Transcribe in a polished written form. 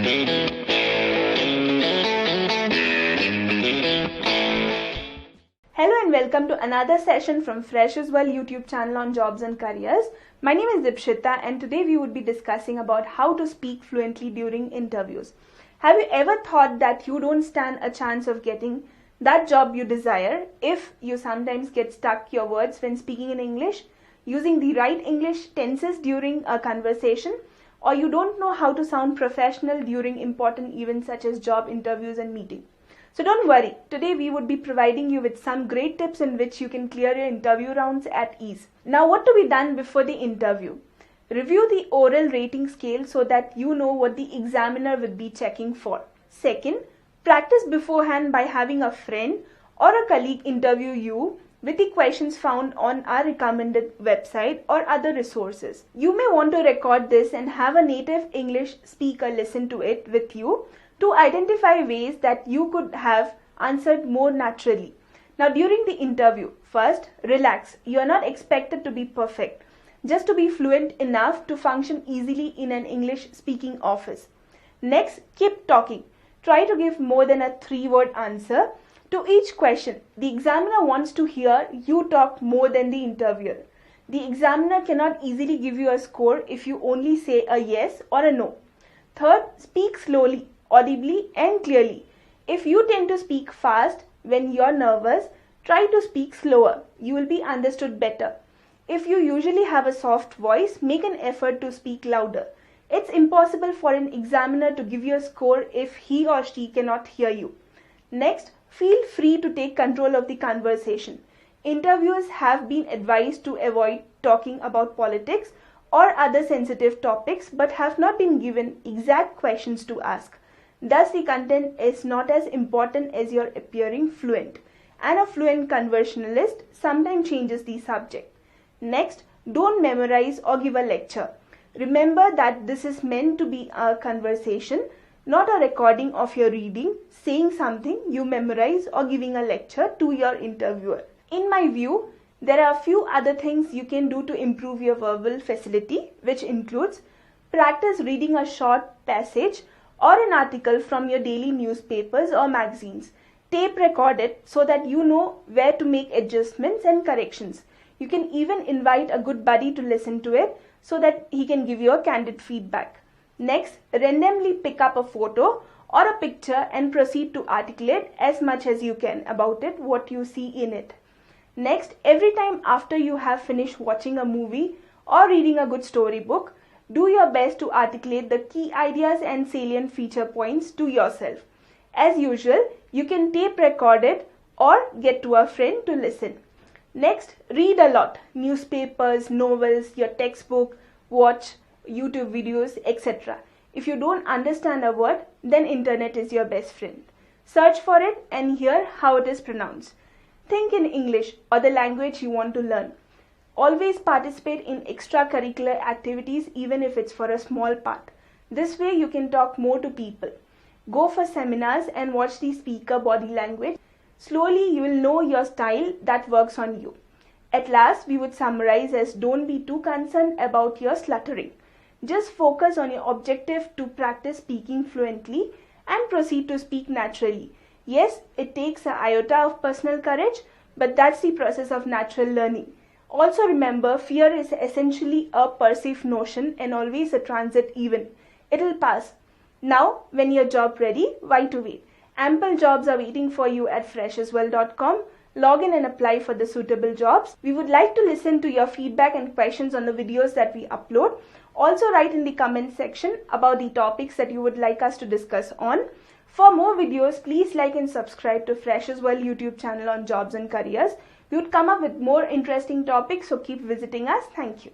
Hello and welcome to another session from Freshers World YouTube channel on jobs and careers. My name is Dipshita and today we would be discussing about how to speak fluently during interviews. Have you ever thought that you don't stand a chance of getting that job you desire if you sometimes get stuck your words when speaking in English, using the right English tenses during a conversation, or you don't know how to sound professional during important events such as job interviews and meetings? So don't worry, today we would be providing you with some great tips in which you can clear your interview rounds at ease. Now, what to be done before the interview? Review the oral rating scale so that you know what the examiner will be checking for. Second, practice beforehand by having a friend or a colleague interview you with the questions found on our recommended website or other resources. You may want to record this and have a native English speaker listen to it with you to identify ways that you could have answered more naturally. Now, during the interview, first, relax. You are not expected to be perfect, just to be fluent enough to function easily in an English speaking office. Next, keep talking. Try to give more than a 3-word answer to each question. The examiner wants to hear you talk more than the interviewer. The examiner cannot easily give you a score if you only say a yes or a no. Third, speak slowly, audibly and clearly. If you tend to speak fast when you're nervous, try to speak slower. You will be understood better. If you usually have a soft voice, make an effort to speak louder. It's impossible for an examiner to give you a score if he or she cannot hear you. Next, feel free to take control of the conversation. Interviewers have been advised to avoid talking about politics or other sensitive topics but have not been given exact questions to ask. Thus, the content is not as important as your appearing fluent, and a fluent conversationalist sometimes changes the subject. Next, don't memorize or give a lecture. Remember that this is meant to be a conversation, not a recording of your reading, saying something you memorize or giving a lecture to your interviewer. In my view, there are a few other things you can do to improve your verbal facility, which includes practice reading a short passage or an article from your daily newspapers or magazines. Tape record it so that you know where to make adjustments and corrections. You can even invite a good buddy to listen to it so that he can give you a candid feedback. Next, randomly pick up a photo or a picture and proceed to articulate as much as you can about it, what you see in it. Next, every time after you have finished watching a movie or reading a good storybook, do your best to articulate the key ideas and salient feature points to yourself. As usual, you can tape record it or get to a friend to listen. Next, read a lot. Newspapers, novels, your textbook, watch YouTube videos, etc. If you don't understand a word, then internet is your best friend. Search for it and hear how it is pronounced. Think in English or the language you want to learn. Always participate in extracurricular activities even if it's for a small part. This way you can talk more to people. Go for seminars and watch the speaker body language. Slowly you will know your style that works on you. At last, we would summarize as don't be too concerned about your sluttering. Just focus on your objective to practice speaking fluently and proceed to speak naturally. Yes, it takes an iota of personal courage, but that's the process of natural learning. Also remember, fear is essentially a perceived notion and always a transit event. It'll pass. Now, when you're job ready, why to wait? Ample jobs are waiting for you at freshersworld.com. Log in and apply for the suitable jobs. We would like to listen to your feedback and questions on the videos that we upload. Also write in the comment section about the topics that you would like us to discuss on. For more videos, please like and subscribe to Freshers World YouTube channel on jobs and careers. We would come up with more interesting topics, so keep visiting us. Thank you.